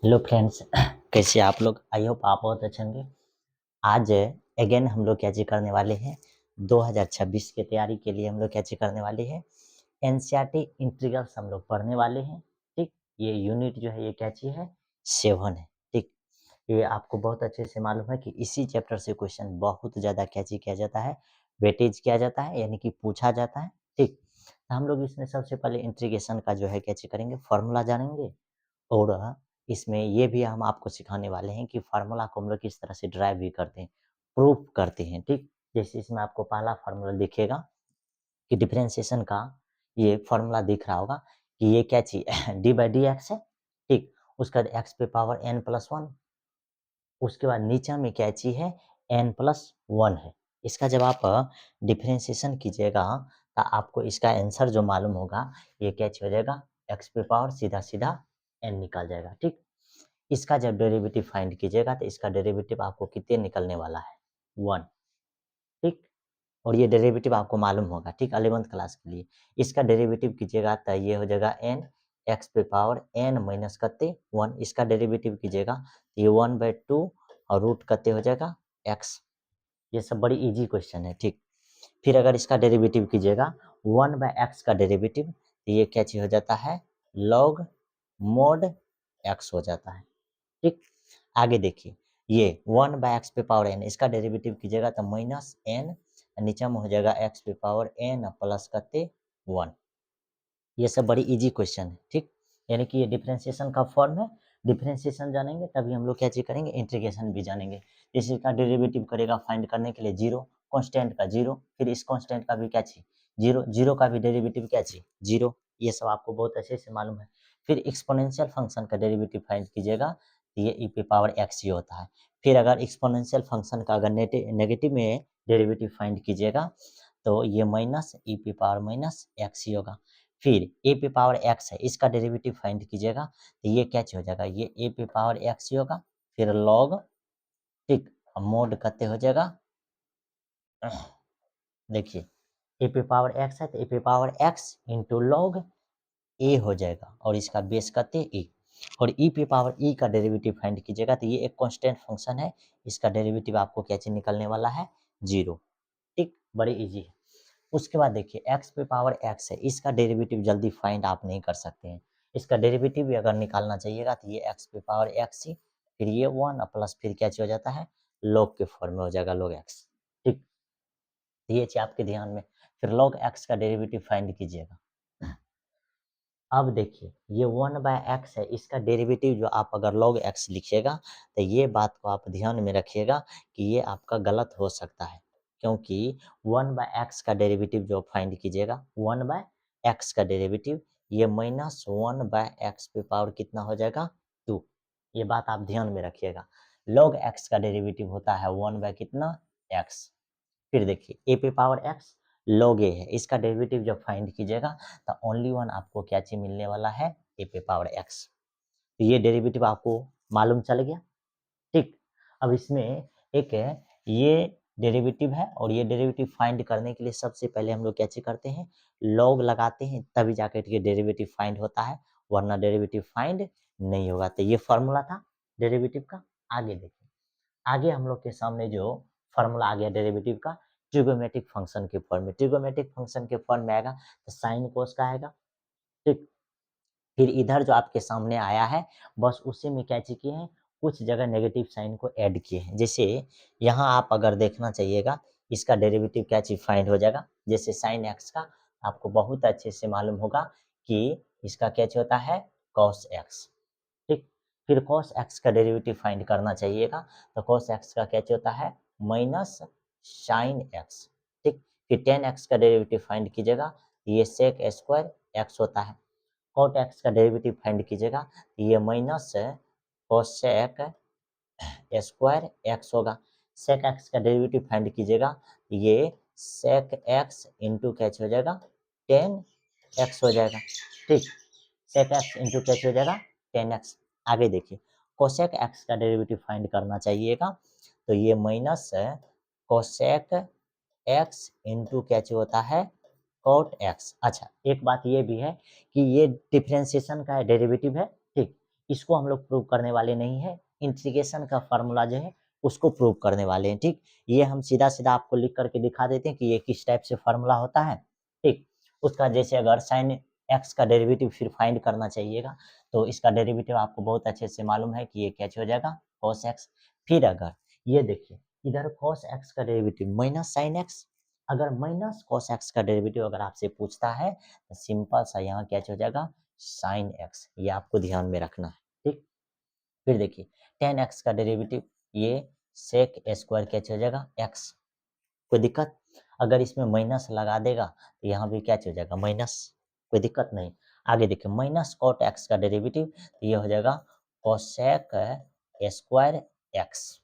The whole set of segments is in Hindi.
हेलो फ्रेंड्स कैसे आप लोग। आई होप आप बहुत अच्छे होंगे। आज अगेन हम लोग क्या चीज करने वाले हैं 2026 की तैयारी के लिए हम लोग क्या चीज करने वाले हैं एनसीईआरटी इंटीग्रल्स हम लोग पढ़ने वाले हैं। ठीक, ये यूनिट जो है ये क्या चीज है 7 है। ठीक, ये आपको बहुत अच्छे से मालूम है कि इसी चैप्टर से क्वेश्चन बहुत ज़्यादा क्या चीज किया जाता है, वेटेज किया जाता है, यानी कि पूछा जाता है। ठीक, तो हम लोग इसमें सबसे पहले इंटीग्रेशन का जो है क्या चीज करेंगे, फॉर्मूला जानेंगे। और इसमें ये भी हम आपको सिखाने वाले हैं कि फार्मूला को हम लोग किस तरह से ड्राइव भी करते हैं, प्रूफ करते हैं। ठीक, जैसे इसमें आपको पहला फार्मूला दिखेगा कि डिफरेंशिएशन का ये फार्मूला दिख रहा होगा कि ये क्या चीज डी बाई डी एक्स है। ठीक, उसका एक्स पे पावर एन प्लस वन, उसके बाद नीचे में क्या चीज है एन प्लस वन है। इसका जब आप डिफरेंशिएशन कीजिएगा तो आपको इसका आंसर जो मालूम होगा ये क्या चीज हो जाएगा एक्स पे पावर सीधा सीधा एन निकल जाएगा। ठीक, इसका जब डेरिवेटिव फाइंड कीजिएगा तो इसका डेरिवेटिव आपको कितने निकलने वाला है 1। ठीक, और ये डेरिवेटिव आपको मालूम होगा ठीक 11th क्लास के लिए। इसका डेरिवेटिव कीजिएगा तो ये हो जाएगा एन एक्स पे पावर एन माइनस कते 1। इसका डेरिवेटिव कीजिएगा तो ये 1/2 और रूट कते हो जाएगा एक्स। ये सब बड़ी इजी क्वेश्चन है। ठीक, फिर अगर इसका डेरिवेटिव कीजिएगा 1/x का डेरिवेटिव तो ये क्या चीज हो जाता है लॉग मोड एक्स हो जाता है। ठीक, आगे देखिए ये 1/x पे पावर एन, इसका डेरिवेटिव कीजिएगा तो माइनस एन, नीचे में हो जाएगा एक्स पे पावर एन प्लस करते 1। ये सब बड़ी इजी क्वेश्चन है। ठीक, यानी कि ये डिफरेंशिएशन का फॉर्म है। डिफरेंशिएशन जानेंगे तभी हम लोग क्या चीज करेंगे इंटीग्रेशन भी जानेंगे। जैसे इसका डेरिवेटिव करेगा फाइंड करने के लिए जीरो, कांस्टेंट का जीरो, फिर इस कांस्टेंट का भी क्या चीज जीरो, जीरो का भी डेरिवेटिव क्या चीज जीरो। ये सब आपको बहुत अच्छे से मालूम है। फिर एक्सपोनेंशियल फंक्शन का डेरिवेटिव फाइंड कीजिएगा तो ये ई पे पावर एक्स ही होता है। फिर अगर एक्सपोनेंशियल फंक्शन का अगर नेगेटिव में डेरिवेटिव फाइंड कीजिएगा तो ये माइनस ई पे पावर माइनस एक्स ही होगा। फिर ए पे पावर एक्स है, इसका डेरिवेटिव फाइंड कीजिएगा तो ये क्या चीज हो जाएगा ये ए पे पावर एक्स ही होगा। फिर लॉग, ठीक, मोड करते हो जाएगा देखिए ए पे पावर एक्स है तो ए पे पावर एक्स इंटू लॉग ए हो जाएगा और इसका बेस करते ए। और ई पे पावर ई का डेरिवेटिव फाइंड कीजिएगा तो ये एक कांस्टेंट फंक्शन है, इसका डेरिवेटिव आपको क्या चीज निकलने वाला है जीरो। ठीक, बड़ी इजी है। उसके बाद देखिए एक्स पे पावर एक्स है, इसका डेरिवेटिव जल्दी फाइंड आप नहीं कर सकते हैं। इसका डेरिवेटिव भी अगर निकालना चाहिएगा तो ये एक्स पे पावर एक्स ही, फिर ये वन प्लस फिर क्या चीज हो जाता है लॉग के फॉर्म में हो जाएगा लॉग एक्स। ठीक, तो ये चीज आपके ध्यान में। फिर लॉग एक्स का डेरिवेटिव फाइंड कीजिएगा। अब देखिए ये 1/x है, इसका डेरिवेटिव जो आप अगर log x लिखिएगा तो ये बात को आप ध्यान में रखिएगा कि ये आपका गलत हो सकता है, क्योंकि 1/x का डेरिवेटिव जो फाइंड कीजिएगा 1/x का डेरिवेटिव ये माइनस 1/x पे पावर कितना हो जाएगा 2। ये बात आप ध्यान में रखिएगा। log x का डेरिवेटिव होता है 1/कितना x। फिर देखिए ए पे पावर एक्स log ए है, इसका डेरिवेटिव जब फाइंड कीजिएगा तो ओनली वन आपको क्या चीज मिलने वाला है ए पे पावर एक्स। तो ये डेरिवेटिव आपको मालूम चल गया। ठीक, अब इसमें एक है ये डेरिवेटिव है और ये डेरिवेटिव फाइंड करने के लिए सबसे पहले हम लोग क्या चीज करते हैं log लगाते हैं, तभी जाकर के डेरिवेटिव फाइंड होता है, वरना डेरिवेटिव फाइंड नहीं होगा। तो ये फॉर्मूला था डेरिवेटिव का। आगे देखिए आगे हम लोग के सामने जो फॉर्मूला आ गया डेरिवेटिव का ट्रिगोमेट्रिक फंक्शन के फॉर्म में। ट्रिगोमेट्रिक फंक्शन के फॉर्म में आएगा तो साइन कोस का आएगा। ठीक, फिर इधर जो आपके सामने आया है बस उसी में क्या चीज किए हैं कुछ जगह नेगेटिव साइन को ऐड किए हैं। जैसे यहाँ आप अगर देखना चाहिएगा इसका डेरिवेटिव क्या चीज फाइंड हो जाएगा, जैसे साइन एक्स का आपको बहुत अच्छे से मालूम होगा कि इसका क्या चीज होता है कॉस एक्स। ठीक, फिर cos x का डेरिवेटिव फाइंड करना चाहिएगा तो cos x का क्या होता है माइनस साइन x। ठीक, फिर tan x का डेरिवेटिव फाइंड कीजिएगा ये sec स्क्वायर x होता है। cot x का डेरिवेटिव फाइंड कीजिएगा ये माइनस cosec स्क्वायर x होगा। sec x का डेरिवेटिव फाइंड कीजिएगा ये sec x इंटू क्या हो जाएगा tan x हो जाएगा। ठीक, sec x इंटू क्या हो जाएगा tan x। आगे देखिए कोसेक x का डेरिवेटिव फाइंड करना चाहिएगा तो ये माइनस कोसेक x इंटू क्या चीज होता है cot x। अच्छा एक बात ये भी है कि ये डिफरेंशिएशन का डेरिवेटिव है। ठीक, इसको हम लोग प्रूव करने वाले नहीं है, इंटीग्रेशन का फार्मूला जो है उसको प्रूव करने वाले हैं। ठीक, ये हम सीधा सीधा आपको लिख करके दिखा देते हैं कि ये किस टाइप से फार्मूला होता है। ठीक, उसका जैसे अगर साइन एक्स का डेरिवेटिव फिर फाइंड करना चाहिएगा, तो इसका डेरिवेटिव आपको बहुत अच्छे से मालूम है कि ये कैसे हो जाएगा, कॉस एक्स। फिर अगर ये देखिए इधर कॉस एक्स का डेरिवेटिव माइनस साइन एक्स, अगर माइनस कॉस एक्स का डेरिवेटिव अगर आपसे पूछता है तो सिंपल सा यहाँ क्या हो जाएगा, साइन एक्स। ये आपको ध्यान में रखना है। ठीक, फिर देखिए टेन एक्स का डेरिवेटिव ये सेक स्क्वायर क्या हो जाएगा, एक्स। कोई दिक्कत, अगर इसमें माइनस लगा देगा तो यहाँ भी क्या हो जाएगा, माइनस। कोई दिक्कत नहीं। आगे देखिए माइनस कॉट एक्स का डेरिवेटिव ये हो जाएगा कोसेक स्क्वायर एक्स।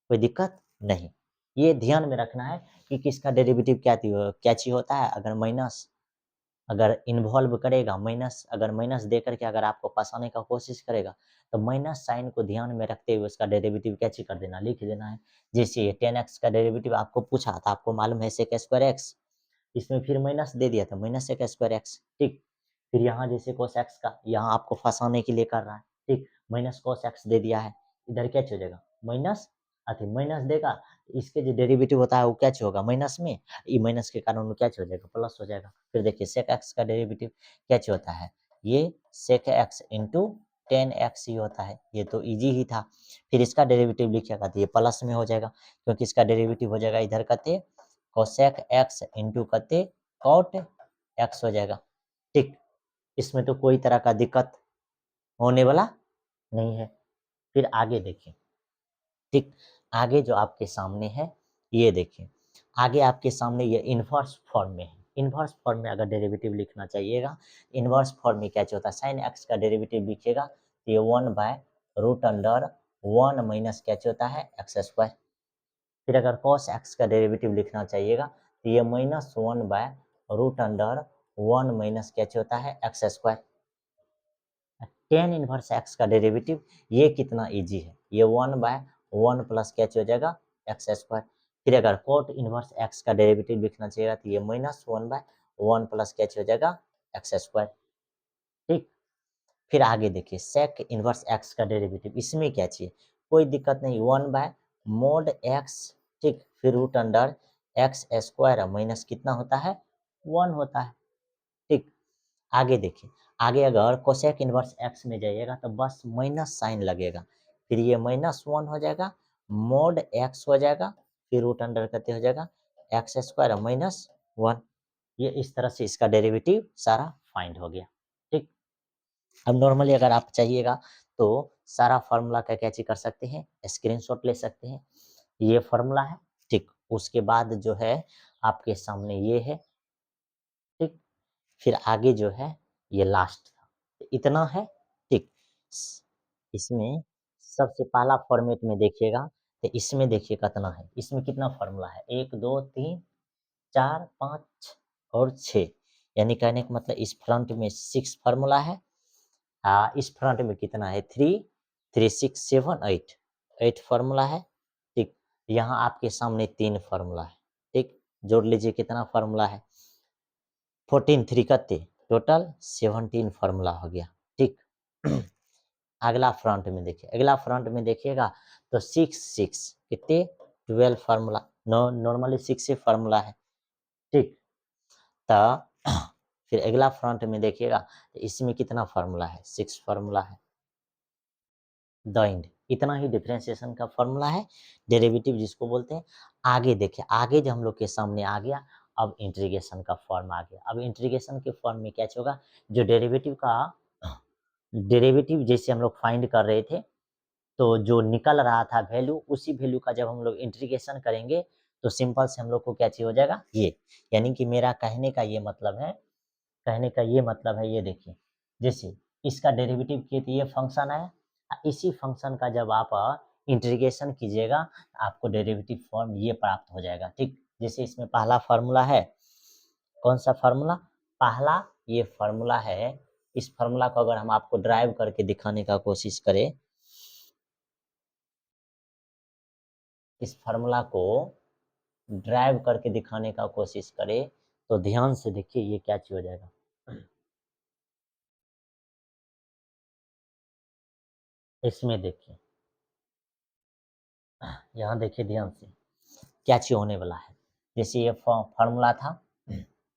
कोई दिक्कत नहीं। ये ध्यान में रखना है कि किसका डेरिवेटिव क्या चीज होता है। अगर माइनस अगर इन्वॉल्व करेगा, माइनस अगर माइनस दे करके अगर आपको फंसाने का कोशिश करेगा तो माइनस साइन को ध्यान में रखते हुए उसका डेरिवेटिव क्या चीज कर देना, लिख देना है। जैसे ये टेन एक्स का डेरिवेटिव आपको पूछा था, आपको मालूम है सेक स्क्वायर एक्स, इसमें फिर माइनस दे दिया था, माइनस सेक स्क्वायर एक्स। ठीक, फिर यहाँ जैसे कोस एक्स का यहाँ आपको फंसाने के लिए कर रहा है। ठीक, माइनस कोस एक्स दे दिया है, इधर क्या हो जाएगा, माइनस। अति माइनस देगा, इसके जो डेरिवेटिव होता है वो क्या होगा, माइनस में। ये माइनस के कारण वो क्या हो जाएगा, प्लस हो जाएगा। फिर देखिए सेक एक्स का डेरिवेटिव क्या होता है, ये sec x into tan x ही होता है। ये तो इजी ही था। फिर इसका डेरिवेटिव लिखिएगा तो ये प्लस में हो जाएगा, क्योंकि इसका डेरिवेटिव हो जाएगा इधर कहते कोसेक एक्स इंटू कहते कॉट एक्स हो जाएगा। ठीक, इसमें तो कोई तरह का दिक्कत होने वाला नहीं है। फिर आगे देखिए। ठीक, आगे जो आपके सामने है ये देखिए, आगे आपके सामने ये इनवर्स फॉर्म में है। इनवर्स फॉर्म में अगर डेरिवेटिव लिखना चाहिएगा, इनवर्स फॉर्म में क्या होता है, साइन एक्स का डेरिवेटिव लिखिएगा तो ये 1/√1 माइनस क्या होता है, एक्स स्क्वायर। फिर अगर कॉस एक्स का डेरिवेटिव लिखना चाहिएगा तो ये -1/√1 माइनस क्या होता है, x square. Tan inverse x का डेरिवेटिव ये कितना इजी है, ये 1/1 प्लस क्या हो जाएगा, एक्स स्क्वायर। फिर अगर कोट इनवर्स एक्स का डेरिवेटिव लिखना चाहिए तो ये -1/1 प्लस क्या हो जाएगा, एक्स स्क्वायर। ठीक, फिर आगे देखिए सेक इनवर्स एक्स का डेरिवेटिव, इसमें क्या चाहिए, कोई दिक्कत नहीं, 1/mod एक्स। ठीक, फिर root under x square minus कितना होता है, 1 होता है। ठीक, आगे देखिए, आगे अगर कोसेक इनवर्स एक्स में जाइएगा तो बस माइनस साइन लगेगा, फिर ये -1 हो जाएगा, मोड एक्स हो जाएगा, फिर रूट अंडर करते हो जाएगा एक्स स्क्वायर -1। ये इस तरह से इसका डेरिवेटिव सारा फाइंड हो गया। ठीक, अब नॉर्मली अगर आप चाहिएगा तो सारा फार्मूला का कैची कर सकते हैं, स्क्रीनशॉट ले सकते हैं। ये फार्मूला है। ठीक, उसके बाद जो है आपके सामने ये है। ठीक, फिर आगे जो है ये लास्ट था, इतना है। ठीक, इसमें सबसे पहला फॉर्मेट में देखिएगा तो इसमें देखिए कितना है, इसमें कितना फार्मूला है, 1 2 3 4 5 और 6, यानी कहने का मतलब इस फ्रंट में 6 फार्मूला है। इस फ्रंट में कितना है, 3 3 6 7 8, 8 फार्मूला है। ठीक, यहाँ आपके सामने 3 फार्मूला है। ठीक, जोड़ लीजिए कितना फार्मूला है, 14 3 कत्ते, टोटल 17 फार्मूला हो गया। ठीक, अगला फ्रंट में देखिए, अगला फ्रंट में देखिएगा तो 6 6 कितने, 12 फार्मूला। नॉर्मली 6 ही फार्मूला है। ठीक, तो फिर अगला फ्रंट में देखिएगा तो इसमें कितना फार्मूला है, 6 फार्मूला है। द एंड, इतना ही डिफरेंशिएशन का फार्मूला है, डेरिवेटिव जिसको बोलते हैं। आगे देखिए, आगे जो हम लोग के सामने आ गया, अब इंटीग्रेशन का फॉर्म आ गया। अब इंटीग्रेशन के फॉर्म में क्या होगा, जो डेरिवेटिव का डेरिवेटिव जैसे हम लोग फाइंड कर रहे थे, तो जो निकल रहा था वैल्यू, उसी वैल्यू का जब हम लोग इंटीग्रेशन करेंगे तो सिंपल से हम लोग को क्या चाहिए हो जाएगा, ये। यानी कि मेरा कहने का ये मतलब है, कहने का ये मतलब है, ये देखिए जैसे इसका डेरिवेटिव किए तो ये फंक्शन है, इसी फंक्शन का जब आप इंटीग्रेशन कीजिएगा तो आपको डेरिवेटिव फॉर्म ये प्राप्त हो जाएगा। ठीक, जैसे इसमें पहला फार्मूला है, कौन सा फार्मूला, पहला ये फार्मूला है। इस फार्मूला को अगर हम आपको ड्राइव करके दिखाने का कोशिश करें, इस फार्मूला को ड्राइव करके दिखाने का कोशिश करें तो ध्यान से देखिए ये क्या चीज हो जाएगा। इसमें देखिए, यहाँ देखिए ध्यान से क्या चीज होने वाला है। जैसे ये फॉर्मूला था,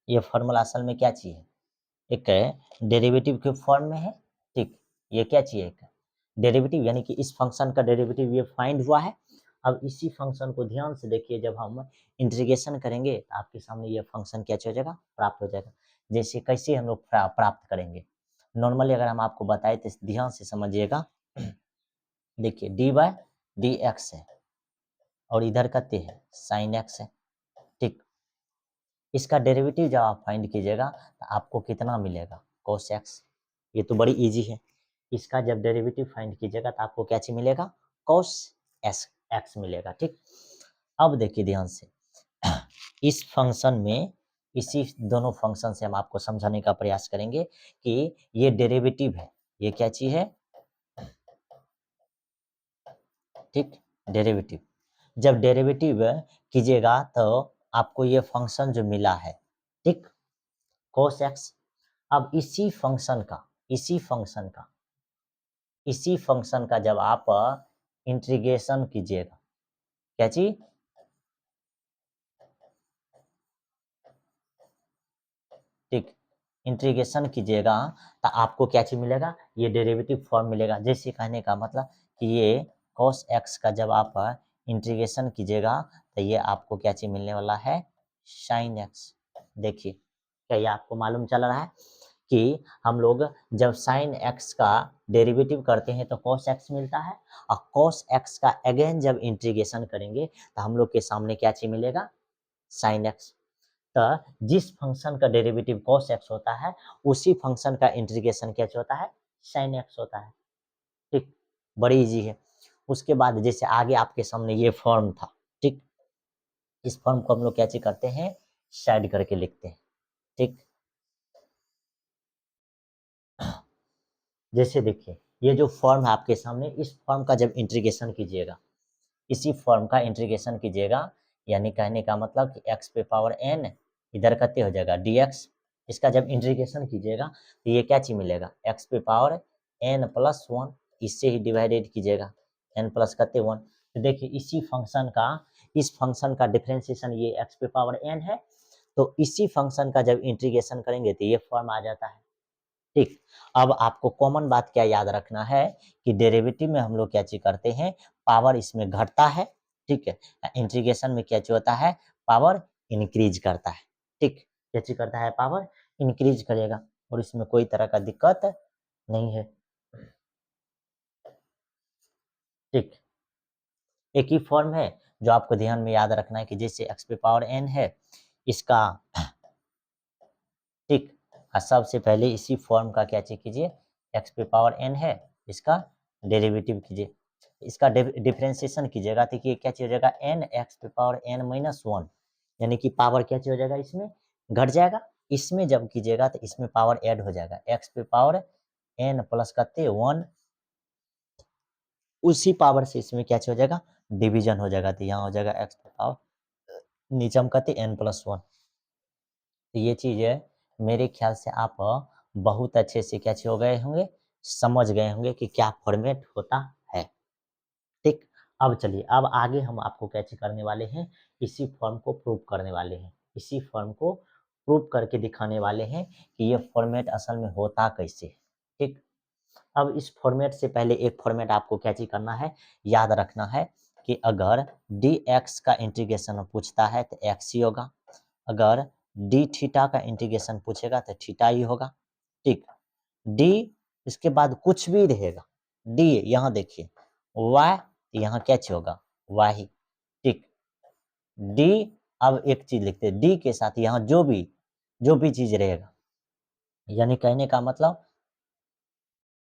ये फॉर्मूला असल में क्या चीज है, एक डेरिवेटिव के फॉर्म में है। ठीक, ये क्या चाहिए, एक डेरिवेटिव, यानी कि इस फंक्शन का डेरिवेटिव ये फाइंड हुआ है। अब इसी फंक्शन को ध्यान से देखिए, जब हम इंटीग्रेशन करेंगे तो आपके सामने ये फंक्शन क्या हो जाएगा, प्राप्त हो जाएगा। जैसे कैसे हम लोग प्राप्त करेंगे, नॉर्मली अगर हम आपको बताए तो ध्यान से समझिएगा। देखिए डी बाय डी एक्स है और इधर का ते है साइन एक्स है। ठीक, इसका डेरिवेटिव जब आप फाइंड कीजिएगा तो आपको कितना मिलेगा, cos x। ये तो बड़ी इजी है। इसका जब डेरिवेटिव फाइंड कीजिएगा तो आपको क्या चीज मिलेगा, cos x मिलेगा। ठीक, अब देखिए ध्यान से, इस फंक्शन में, इसी दोनों फंक्शन से हम आपको समझाने का प्रयास करेंगे कि ये डेरिवेटिव है, ये क्या चीज है। ठीक, डेरिवेटिव जब डेरिवेटिव कीजिएगा तो आपको ये फंक्शन जो मिला है, ठीक, cos x। अब इसी फंक्शन का जब आप इंटीग्रेशन कीजिएगा, क्या चीज, ठीक, इंटीग्रेशन कीजिएगा तो आपको क्या चीज मिलेगा, ये डेरिवेटिव फॉर्म मिलेगा। जैसे कहने का मतलब कि ये cos x का जब आप इंटीग्रेशन कीजिएगा तो ये आपको क्या चीज मिलने वाला है, sin x। देखिए क्या ये आपको मालूम चल रहा है कि हम लोग जब sin x का डेरिवेटिव करते हैं तो cos x मिलता है, और cos x का अगेन जब इंटीग्रेशन करेंगे तो हम लोग के सामने क्या चीज मिलेगा, sin x। तो जिस फंक्शन का डेरिवेटिव cos x होता है उसी फंक्शन का इंटीग्रेशन क्या होता है, sin x होता है। ठीक, बड़ी इजी है। उसके बाद जैसे आगे आपके सामने ये फॉर्म था, ठीक, इस फॉर्म को हम लोग क्या चीज करते हैं, साइड करके लिखते हैं। ठीक, जैसे देखिए ये जो फॉर्म है आपके सामने, इस फॉर्म का जब इंटीग्रेशन कीजिएगा, इसी फॉर्म का इंटीग्रेशन कीजिएगा, यानी कहने का मतलब कि x पे पावर n इधर कते हो जाएगा dx। इसका जब इंटीग्रेशन कीजिएगा तो ये क्या चीज मिलेगा, x पे पावर n प्लस 1, इससे ही डिवाइडेड कीजिएगा, n प्लस कते 1। तो देखिए इसी फंक्शन का, इस फंक्शन का डिफरेंशिएशन ये x पे पावर n है, तो इसी फंक्शन का जब इंटीग्रेशन करेंगे तो ये फॉर्म आ जाता है। ठीक, अब आपको कॉमन बात क्या याद रखना है कि डेरिवेटिव में हम लोग क्या चीज करते हैं, पावर इसमें घटता है। ठीक है, इंटीग्रेशन में क्या चीज होता है, पावर इंक्रीज करता है। ठीक, क्या चीज करता है, पावर इंक्रीज करेगा, और इसमें कोई तरह का दिक्कत नहीं है। ठीक, एक ही फॉर्म है जो आपको ध्यान में याद रखना है कि जैसे x पे पावर n है इसका, ठीक, सबसे पहले इसी फॉर्म का क्या चेक कीजिए, x पे पावर n है, इसका डेरिवेटिव कीजिए, इसका डिफरेंशिएशन कीजिएगा तो ये क्या चीज हो जाएगा, n x पे पावर n माइनस 1, यानी कि पावर क्या चीज हो जाएगा, इसमें घट जाएगा। इसमें जब कीजिएगा तो इसमें पावर ऐड हो जाएगा, x पे पावर n प्लस करते 1, उसी पावर से इसमें क्या चीज हो जाएगा, डिवीजन हो जाएगा, तो यहाँ हो जाएगा x पे पावर नीचे हम कहते n प्लस 1। तो ये चीज है, मेरे ख्याल से आप बहुत अच्छे से क्या हो गए होंगे, समझ गए होंगे कि क्या फॉर्मेट होता है। ठीक, अब चलिए, अब आगे हम आपको क्या चीज करने वाले हैं, इसी फॉर्म को प्रूव करने वाले हैं, इसी फॉर्म को प्रूव करके दिखाने वाले हैं कि ये फॉर्मेट असल में होता कैसे है। ठीक, अब इस फॉर्मेट से पहले एक फॉर्मेट आपको क्या चीज करना है, याद रखना है कि अगर dx का इंटीग्रेशन पूछता है तो x ही होगा, अगर डी थीटा का इंटीग्रेशन पूछेगा तो थीटा ही होगा। ठीक, डी इसके बाद कुछ भी रहेगा, डी यहाँ देखिए y, यहाँ क्या चीज होगा, y ही। ठीक, डी, अब एक चीज लिखते हैं, डी के साथ यहाँ जो भी चीज रहेगा, यानी कहने का मतलब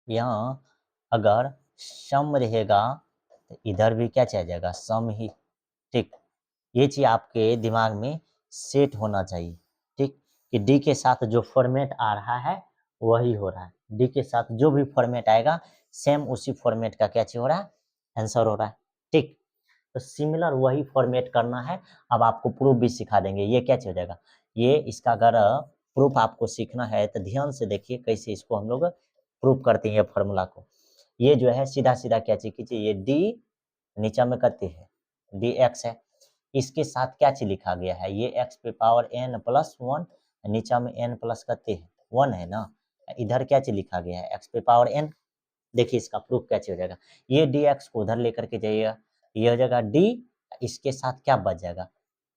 यहाँ अगर सम रहेगा तो इधर भी क्या चल जाएगा, सम ही। ठीक, ये चीज आपके दिमाग में सेट होना चाहिए। ठीक, कि डी के साथ जो फॉर्मेट आ रहा है वही हो रहा है, डी के साथ जो भी फॉर्मेट आएगा सेम उसी फॉर्मेट का क्या चीज हो रहा है, आंसर हो रहा है। ठीक, तो सिमिलर वही फॉर्मेट करना है। अब आपको प्रूफ भी सिखा देंगे, ये क्या चीज हो जाएगा, ये इसका अगर प्रूफ आपको सीखना है तो ध्यान से देखिए कैसे इसको हम लोग प्रूफ करते हैं, ये फॉर्मूला को। ये जो है सीधा सीधा क्या चीज कीजिए, ये डी नीचे में करते हैं डी एक्स है, इसके साथ क्या चीज लिखा गया है, ये एक्स पे पावर एन प्लस वन, नीचे में एन प्लस करते हैं वन है ना, इधर क्या चीज लिखा गया है एक्स पे पावर एन। देखिए इसका प्रूफ कैसे हो जाएगा, ये डी एक्स को उधर लेकर के जाइएगा, ये हो जाएगा डी, इसके साथ क्या बच जाएगा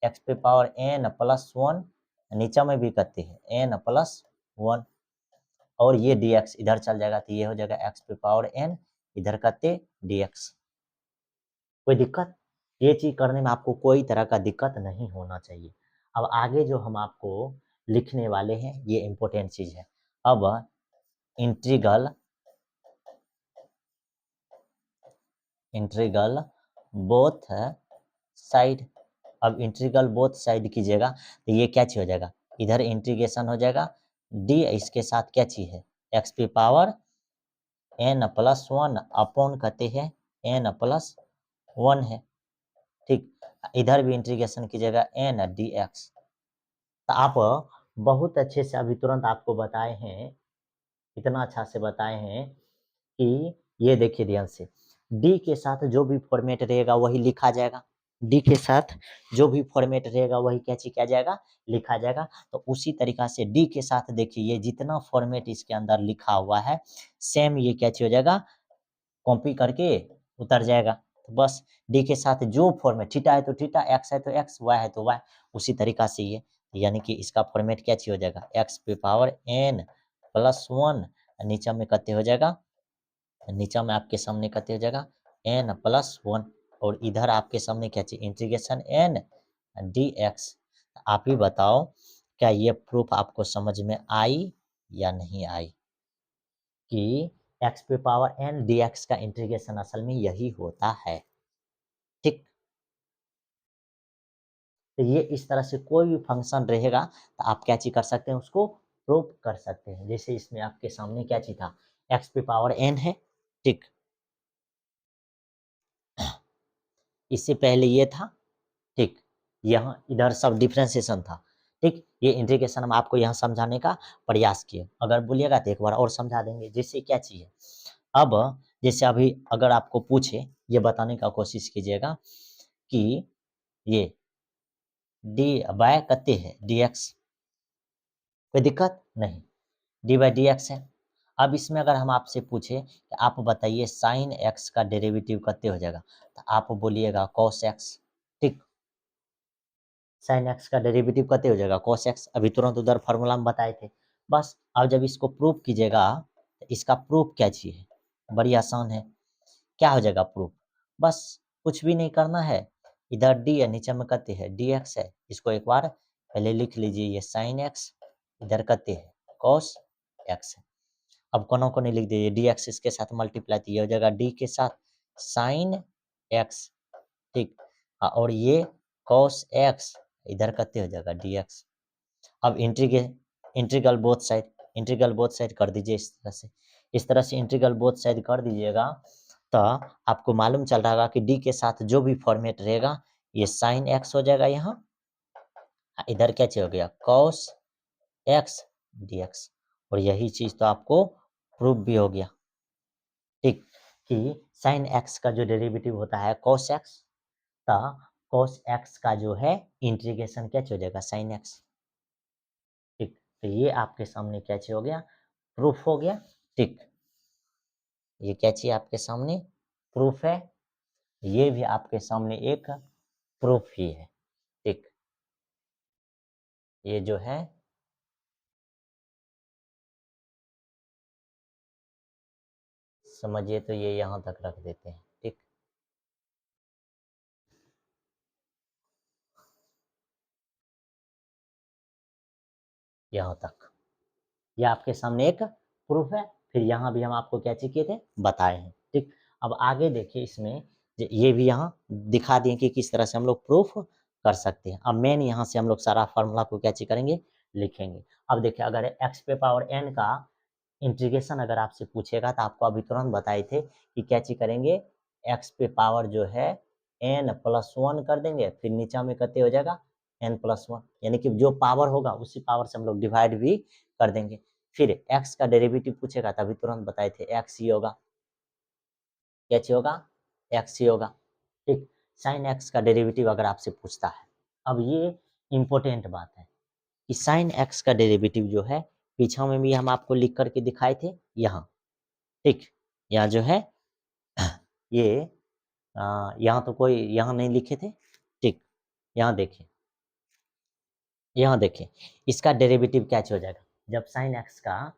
एक्स पे पावर एन प्लस वन, नीचे में भी करते हैं एन प्लस वन, और ये डी एक्स इधर चल जाएगा तो ये हो जाएगा एक्स पे पावर एन, इधर करते डी एक्स। कोई दिक्कत, ये चीज करने में आपको कोई तरह का दिक्कत नहीं होना चाहिए। अब आगे जो हम आपको लिखने वाले हैं ये इंपॉर्टेंट चीज है। अब इंटीग्रल इंटीग्रल बोथ साइड, अब इंटीग्रल बोथ साइड कीजिएगा तो ये क्या चीज हो जाएगा, इधर इंटीग्रेशन हो जाएगा डी, इसके साथ क्या चीज है एक्स पे power n plus one upon कहते हैं एन प्लस वन है, ठीक। इधर भी इंटीग्रेशन कीजिएगा एन डी एक्स। तो आप बहुत अच्छे से अभी तुरंत आपको बताए हैं, इतना अच्छा से बताए हैं कि ये देखिए ध्यान से, डी के साथ जो भी फॉर्मेट रहेगा वही लिखा जाएगा, डी के साथ जो भी फॉर्मेट रहेगा वही क्या चीज किया जाएगा, लिखा जाएगा। तो उसी तरीका से डी के साथ देखिए ये जितना फॉर्मेट इसके अंदर लिखा हुआ है सेम ये क्या चीज हो जाएगा, कॉपी करके उतर जाएगा। तो बस डी के साथ जो फॉर्मेट, थीटा है तो थीटा, एक्स है तो एक्स, वाई है तो वाई, उसी तरीका से ये, यानी कि इसका फॉर्मेट क्या चीज हो जाएगा एक्स पे पावर एन प्लस वन, नीचे में कते हो जाएगा, नीचे में आपके सामने कते हो जाएगा एन प्लस वन, और इधर आपके सामने क्या चाहिए इंटीग्रेशन एन डी एक्स। आप ही बताओ क्या ये प्रूफ आपको समझ में आई या नहीं आई, कि एक्स पे पावर एन डी एक्स का इंटीग्रेशन असल में यही होता है, ठीक। तो ये इस तरह से कोई भी फंक्शन रहेगा तो आप क्या चीज कर सकते हैं, उसको प्रूव कर सकते हैं। जैसे इसमें आपके सामने क्या चीज था, एक्स पे पावर एन है, ठीक, इससे पहले ये था, ठीक, यहाँ इधर सब डिफ्रेंसिएशन था, ठीक। ये इंटीग्रेशन हम आपको यहाँ समझाने का प्रयास किए, अगर बोलिएगा तो एक बार और समझा देंगे। जैसे क्या चाहिए, अब जैसे अभी अगर आपको पूछे, ये बताने का कोशिश कीजिएगा कि ये डी बाय कते है डी एक्स, कोई दिक्कत नहीं, डी बाई डी एक्स है। अब इसमें अगर हम आपसे पूछे कि आप बताइए साइन एक्स का डेरिवेटिव कते हो जाएगा, तो आप बोलिएगा कॉस एक्स, ठीक। साइन एक्स का डेरिवेटिव कते हो जाएगा कॉस एक्स, अभी तुरंत उधर फार्मूला में बताए थे। बस अब जब इसको प्रूव कीजिएगा तो इसका प्रूफ क्या चाहिए, बड़ी आसान है, क्या हो जाएगा प्रूफ, बस कुछ भी नहीं करना है, इधर डी है नीचे में कते है डी एक्स है, इसको एक बार पहले लिख लीजिए, ये साइन एक्स, इधर कते है कॉस एक्स है। अब कोनों को नहीं लिख दीजिए, डी एक्स इसके साथ मल्टीप्लाई, तो ये हो जाएगा डी के साथ साइन एक्स, ठीक। और ये कॉस एक्स, इधर कते हो जाएगा डी एक्स। अब integral both side, integral both side कर दीजिए इस तरह से, इस तरह से इंटीग्रल बोथ साइड कर दीजिएगा तो आपको मालूम चल रहा होगा कि डी के साथ जो भी फॉर्मेट रहेगा ये साइन एक्स हो जाएगा यहाँ, इधर क्या चीज हो गया कॉस एक्स डी एक्स, और यही चीज तो आपको प्रूफ भी हो गया, ठीक, कि साइन एक्स का जो डेरिवेटिव होता है कॉस एक्स, तो कॉस एक्स का जो है इंटीग्रेशन क्या हो जाएगा साइन एक्स, ठीक। तो ये आपके सामने क्या चीज हो गया, प्रूफ हो गया, ठीक। ये क्या चीज आपके सामने प्रूफ है, ये भी आपके सामने एक प्रूफ ही है, ठीक। ये जो है समझिए, तो ये यहाँ तक रख देते हैं, ठीक। यहाँ तक ये आपके सामने एक प्रूफ है, फिर यहाँ भी हम आपको क्या चीज किए थे बताए हैं, ठीक। अब आगे देखिए इसमें ये भी यहाँ दिखा दिए कि किस तरह से हम लोग प्रूफ कर सकते हैं। अब मेन यहाँ से हम लोग सारा फार्मूला को क्या चीज करेंगे, लिखेंगे। अब देखिए अगर एक्स पे पावर एन का इंटीग्रेशन अगर आपसे पूछेगा तो आपको अभी तुरंत बताए थे कि क्या चीज करेंगे, एक्स पे पावर जो है एन प्लस वन कर देंगे, फिर नीचा में कितने हो जाएगा एन प्लस वन, यानी कि जो पावर होगा उसी पावर से हम लोग डिवाइड भी कर देंगे। फिर एक्स का डेरिवेटिव पूछेगा तभी तुरंत बताए थे एक्स ही होगा, कैसे होगा, एक्स ही होगा। ठीक, साइन एक्स का डेरिवेटिव अगर आपसे पूछता है, अब ये इंपॉर्टेंट बात है कि साइन एक्स का डेरिवेटिव जो है पीछा में भी हम आपको लिख करके दिखाए थे यहाँ। ठीक, यहाँ जो है ये यहाँ तो कोई यहाँ नहीं लिखे थे। ठीक, यहाँ देखिए, यहाँ देखिए इसका डेरिवेटिव क्या हो जाएगा। जब साइन एक्स का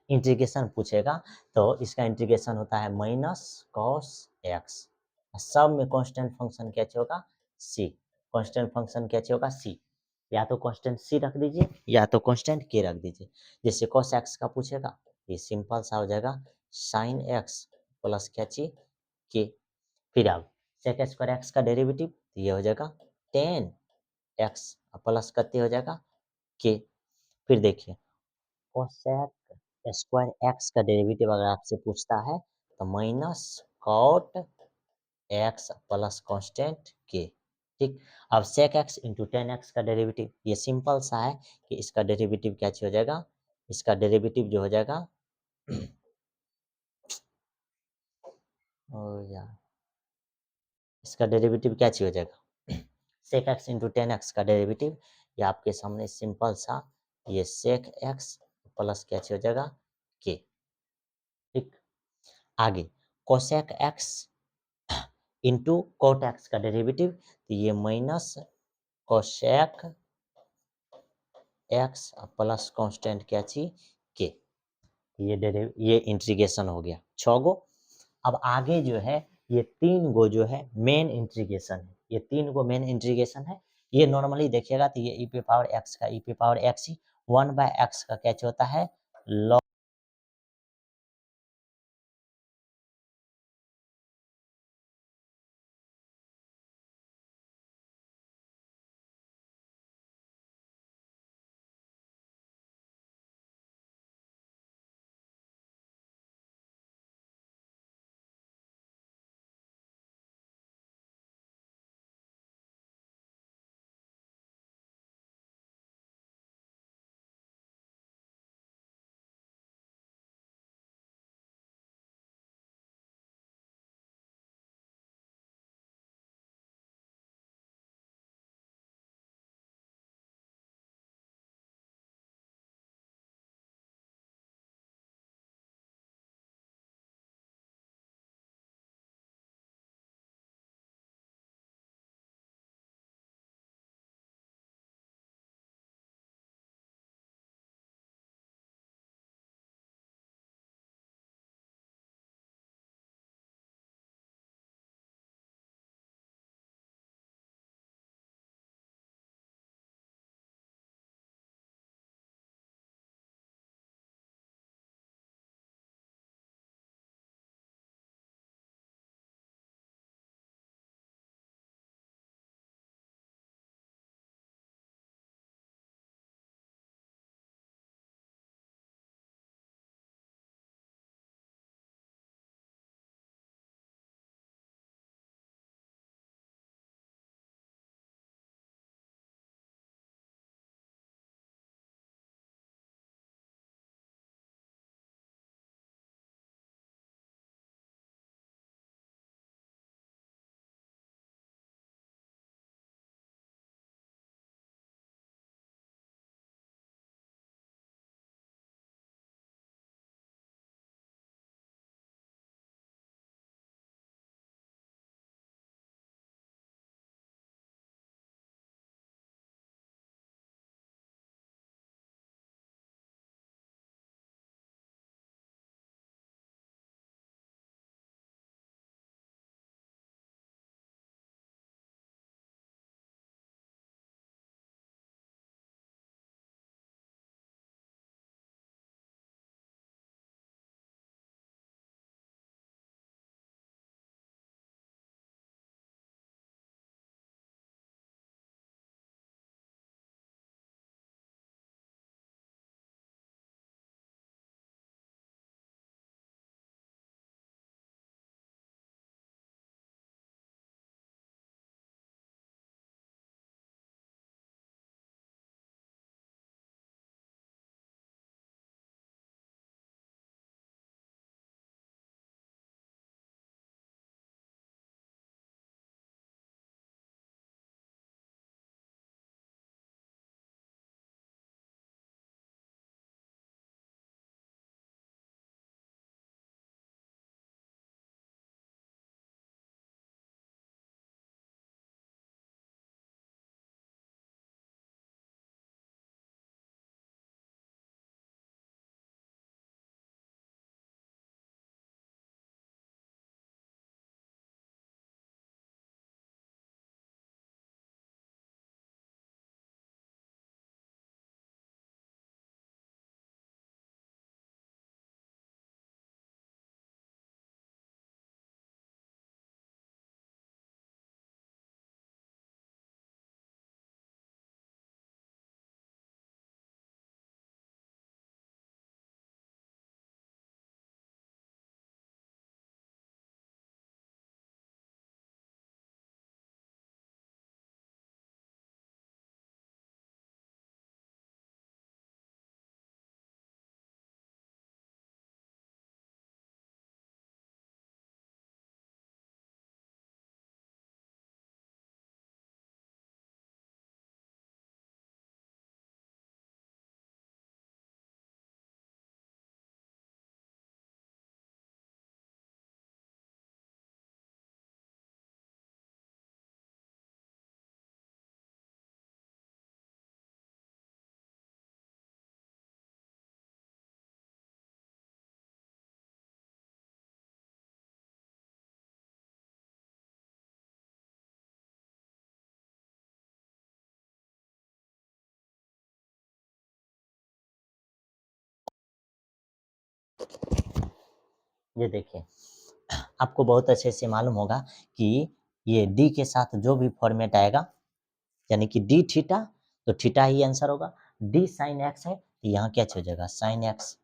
इंटीग्रेशन पूछेगा तो इसका इंटीग्रेशन होता है माइनस कॉस एक्स, सब में कांस्टेंट फंक्शन क्या होगा, सी। कांस्टेंट फंक्शन क्या होगा, सी। या तो कांस्टेंट सी रख दीजिए या तो कांस्टेंट के रख दीजिए। जैसे कॉस एक्स का पूछेगा, ये सिंपल सा हो जाएगा साइन एक्स प्लस क्या चाहिए, के। फिर अब सेक स्क्वायर एक्स का डेरिवेटिव ये हो जाएगा टेन एक्स प्लस करते हो जाएगा के। फिर देखिए कोसेक स्क्वायर एक्स का डेरिवेटिव अगर आपसे पूछता है तो minus cot x plus constant k. ठीक, अब sec x into tan x का डेरिवेटिव ये सिंपल सा है कि इसका डेरिवेटिव क्या हो जाएगा, इसका डेरिवेटिव जो हो जाएगा और यार इसका डेरिवेटिव क्या हो जाएगा, sec x into tan x का डेरिवेटिव ये आपके सामने सिंपल सा ये सेक एक्स प्लस क्या हो जाएगा के। ठीक, आगे cosec x into cot x का डेरिवेटिव तो ये minus cosec x plus constant क्या चाहिए के। ये इंटीग्रेशन हो गया 6 गो। अब आगे जो है ये 3 गो जो है मेन इंटीग्रेशन है, ये 3 गो मेन इंटीग्रेशन है। ये नॉर्मली देखिएगा तो ये ई पे पावर एक्स का ई पे पावर एक्स ही 1/x का क्या होता है log ये देखिए, आपको बहुत अच्छे से मालूम होगा कि ये डी के साथ जो भी फॉर्मेट आएगा, यानी कि डी थीटा, तो थीटा ही आंसर होगा। डी साइन एक्स है तो यहाँ क्या हो जाएगा, साइन एक्स,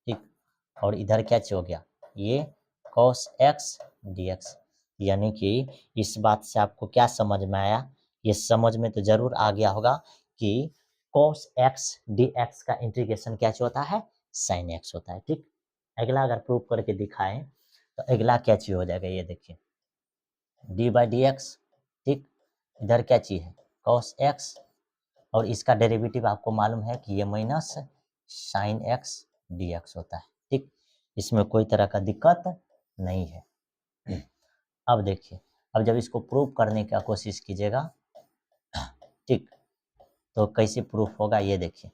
ठीक। और इधर क्या हो गया, ये कॉस एक्स डी एक्स। यानी कि इस बात से आपको क्या समझ में आया, ये समझ में तो जरूर आ गया होगा कि कॉस एक्स डी एक्स का इंटीग्रेशन क्या होता है, साइन एक्स होता है, ठीक। अगला अगर प्रूव करके दिखाएं तो अगला क्या चीज हो जाएगा, ये देखिए डी बाई डी एक्स, ठीक। इधर क्या चीज है, कॉस एक्स, और इसका डेरिवेटिव आपको मालूम है कि ये minus sine x D x होता है, ठीक। इसमें कोई तरह का दिक्कत नहीं है। अब देखिए, अब जब इसको प्रूव करने का कोशिश कीजिएगा, ठीक, तो कैसे प्रूफ होगा ये देखिए।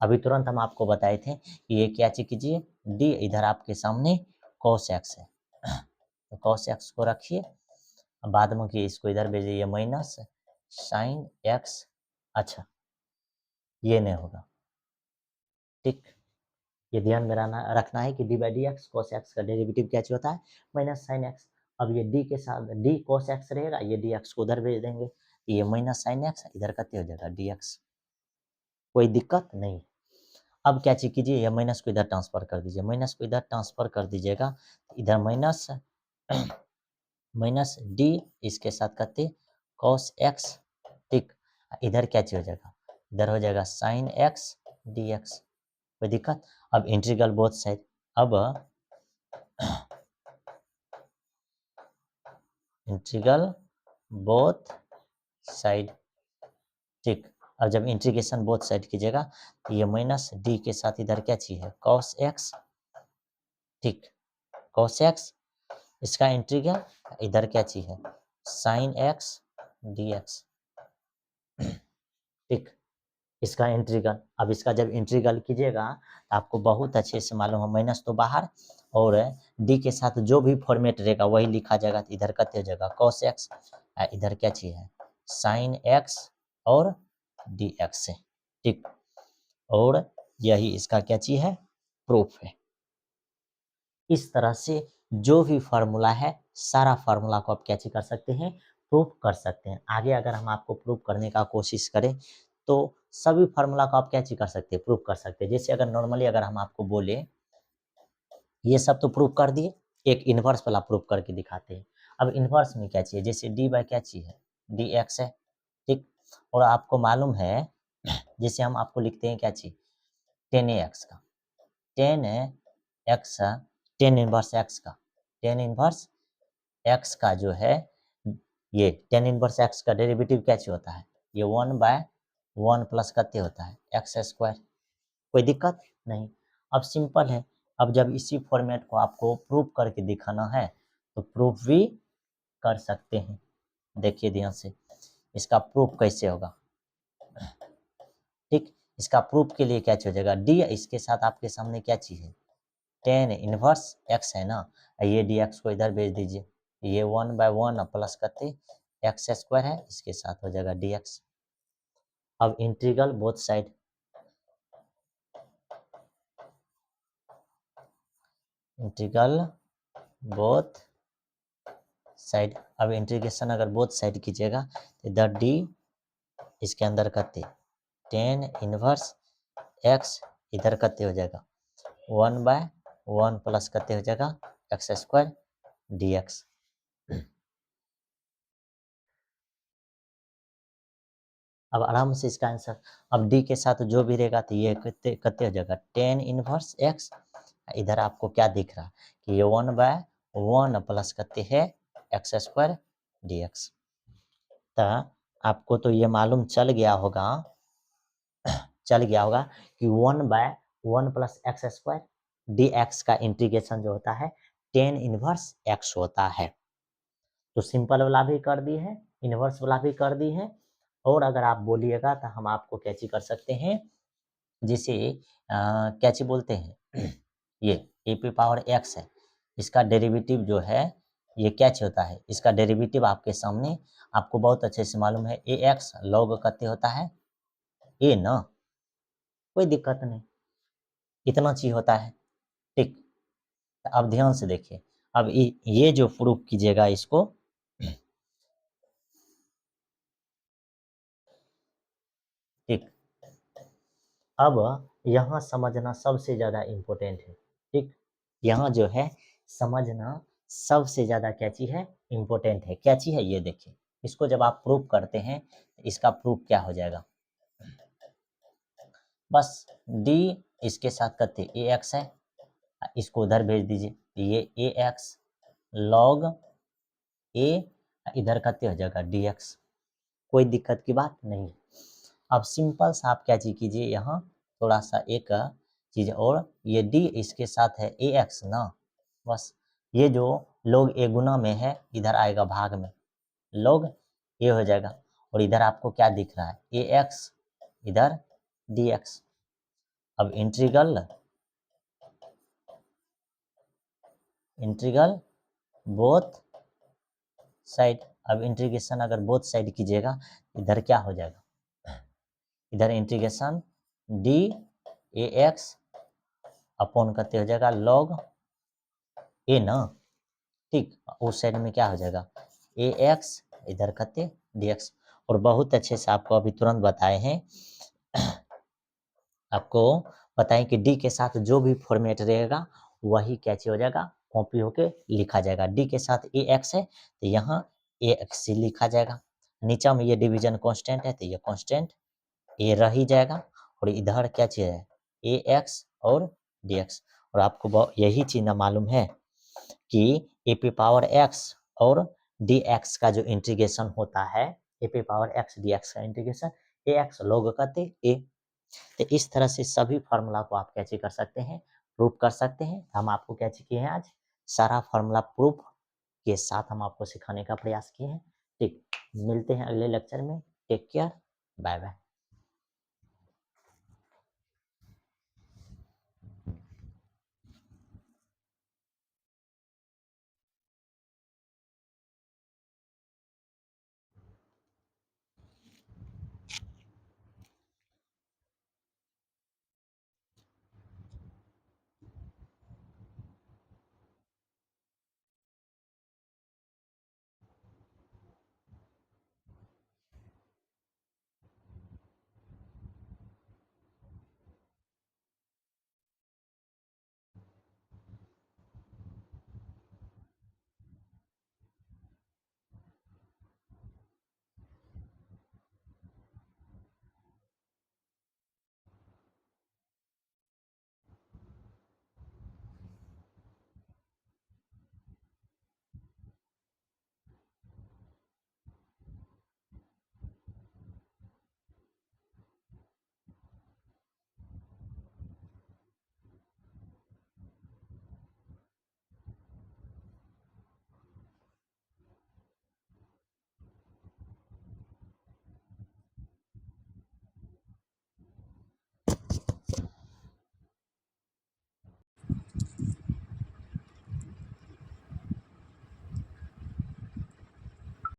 अभी तुरंत हम आपको बताए थे कि ये क्या चीज कीजिए, डी इधर आपके सामने कॉस एक्स है, तो कॉस एक्स को रखिए, बाद में कि इसको इधर भेजिए माइनस साइन एक्स, अच्छा ये नहीं होगा, ठीक। ये ध्यान में रखना है कि D by D x cos x का डेरिवेटिव क्या होता है, माइनस साइन एक्स। अब ये डी के साथ डी कॉस एक्स रहेगा, ये डी एक्स को उधर भेज देंगे, ये माइनस साइन एक्स इधर कते हो जाएगा डी एक्स, कोई दिक्कत नहीं। अब क्या चीज कीजिए, ये माइनस को इधर ट्रांसफर कर दीजिए, माइनस को इधर ट्रांसफर कर दीजिएगा, इधर माइनस माइनस डी, इसके साथ करते कॉस एक्स, ठीक। इधर क्या चीज हो जाएगा, इधर हो जाएगा साइन एक्स डी एक्स, कोई दिक्कत। अब इंटीग्रल बोथ साइड, अब इंटीग्रल बोथ साइड, ठीक। अब जब इंटीग्रेशन बोथ साइड कीजिएगा तो ये माइनस डी के साथ इधर क्या चीज है, कॉस एक्स, ठीक, कॉस एक्स, इसका इंटीग्रल, इधर क्या चीज है, साइन एक्स डी एक्स, ठीक। इसका इंटीग्रल, अब इसका जब इंटीग्रल कीजिएगा तो आपको बहुत अच्छे से मालूम है, माइनस तो बाहर, और डी के साथ जो भी फॉर्मेट रहेगा वही लिखा जाएगा, तो इधर कते हो जाएगा कॉस एक्स, इधर क्या चीज है साइन एक्स और डी एक्स है, ठीक। और यही इसका क्या चीज है, प्रूफ है। इस तरह से जो भी फार्मूला है, सारा फार्मूला को आप क्या चीज कर सकते हैं, प्रूफ कर सकते हैं। आगे अगर हम आपको प्रूफ करने का कोशिश करें तो सभी फार्मूला को आप क्या चीज कर सकते हैं, प्रूफ कर सकते हैं। जैसे अगर नॉर्मली अगर हम आपको बोले ये सब तो प्रूफ कर दिए, एक इनवर्स वाला प्रूफ करके दिखाते हैं। अब इनवर्स में क्या चाहिए, जैसे डी बाई क्या चीज है, डी एक्स है, ठीक। और आपको मालूम है जैसे हम आपको लिखते हैं क्या चीज, टेन ए एक्स का, ten x, tan inverse x का, टेन इनवर्स एक्स का जो है, ये टेन इनवर्स एक्स का डेरिवेटिव क्या चीज होता है, ये वन बाय वन प्लस करते होता है एक्स स्क्वायर, कोई दिक्कत नहीं। अब सिंपल है, अब जब इसी फॉर्मेट को आपको प्रूफ करके दिखाना है तो प्रूफ भी कर सकते हैं। देखिए ध्यान से, इसका प्रूफ कैसे होगा, ठीक। इसका प्रूफ के लिए क्या चीज हो जाएगा, डी, इसके साथ आपके सामने क्या चीज है, टेन इनवर्स एक्स है ना, ये डी एक्स को इधर भेज दीजिए, ये वन बाय वन प्लस करते एक्स स्क्वायर है, इसके साथ हो जाएगा डी एक्स। अब integral both side, integral both side, अब इंटीग्रेशन अगर बोथ साइड कीजिएगा तो इधर डी, इसके अंदर करते टेन इनवर्स एक्स, इधर करते हो जाएगा वन बाय वन प्लस करते हो जाएगा एक्स स्क्वायर डी एक्स। अब आराम से इसका आंसर, अब डी के साथ जो भी रहेगा तो ये कितने कितने हो जाएगा टेन इनवर्स एक्स, इधर आपको क्या दिख रहा कि ये वन बाय वन प्लस करते हैं एक्स स्क्वायर डी एक्स। तो आपको तो ये मालूम चल गया होगा कि one by one plus x square D x का इंटीग्रेशन जो होता है टेन इनवर्स एक्स होता है। तो सिंपल वाला भी कर दी है, इनवर्स वाला भी कर दी है, और अगर आप बोलिएगा तो हम आपको क्या चीज कर सकते हैं, जिसे क्या चीज बोलते हैं ये ए पी पावर एक्स है, इसका डेरिवेटिव जो है ये क्या चीज होता है, इसका डेरिवेटिव आपके सामने, आपको बहुत अच्छे से मालूम है ए एक्स लॉग करते होता है ए ना, कोई दिक्कत नहीं, इतना चीज होता है। अब ध्यान से देखिए, अब ये जो प्रूफ कीजिएगा इसको, ठीक। अब यहाँ समझना सबसे ज़्यादा इम्पोर्टेंट है, ठीक। यहाँ जो है समझना सबसे ज़्यादा क्या चीज़ है, इम्पोर्टेंट है। क्या चीज़ है ये देखिए, इसको जब आप प्रूफ करते हैं इसका प्रूफ क्या हो जाएगा, बस डी इसके साथ करते ए एक्स है, इसको उधर भेज दीजिए, ये ए एक्स लॉग ए, इधर करते हो जाएगा डी एक्स, कोई दिक्कत की बात नहीं। अब सिंपल सा आप क्या चीज कीजिए, यहाँ थोड़ा सा एक चीज और, ये डी इसके साथ है ए एक्स ना, बस ये जो log ए गुना में है इधर आएगा भाग में, log ए हो जाएगा, और इधर आपको क्या दिख रहा है ए एक्स, इधर डी एक्स। अब इंटीग्रल इंटीग्रल बोथ साइड, अब इंटीग्रेशन अगर बोथ साइड कीजिएगा इधर क्या हो जाएगा, इधर integration D A x upon करते हो जाएगा log ए ना, ठीक। उस साइड में क्या हो जाएगा ए एक्स, इधर करते डी एक्स। और बहुत अच्छे से आपको अभी तुरंत बताए हैं, आपको बताएं कि डी के साथ जो भी फॉर्मेट रहेगा वही क्या चीज हो जाएगा, कॉपी होके लिखा जाएगा। डी के साथ ए एक्स है तो यहाँ ए एक्स लिखा जाएगा, नीचा में ये डिवीजन कांस्टेंट है तो ये कांस्टेंट ए रह ही जाएगा, और इधर क्या चीज है ए एक्स और डी एक्स। और आपको यही चीज ना मालूम है कि ए पी पावर एक्स और डी एक्स का जो इंटीग्रेशन होता है, A P power x D x का इंटीग्रेशन ए एक्स लोग करते ए। तो इस तरह से सभी फार्मूला को आप कैसे कर सकते हैं, प्रूफ कर सकते हैं। हम आपको क्या किए हैं आज, सारा फार्मूला प्रूफ के साथ हम आपको सिखाने का प्रयास किए हैं, ठीक। मिलते हैं अगले लेक्चर में, टेक केयर, बाय बाय।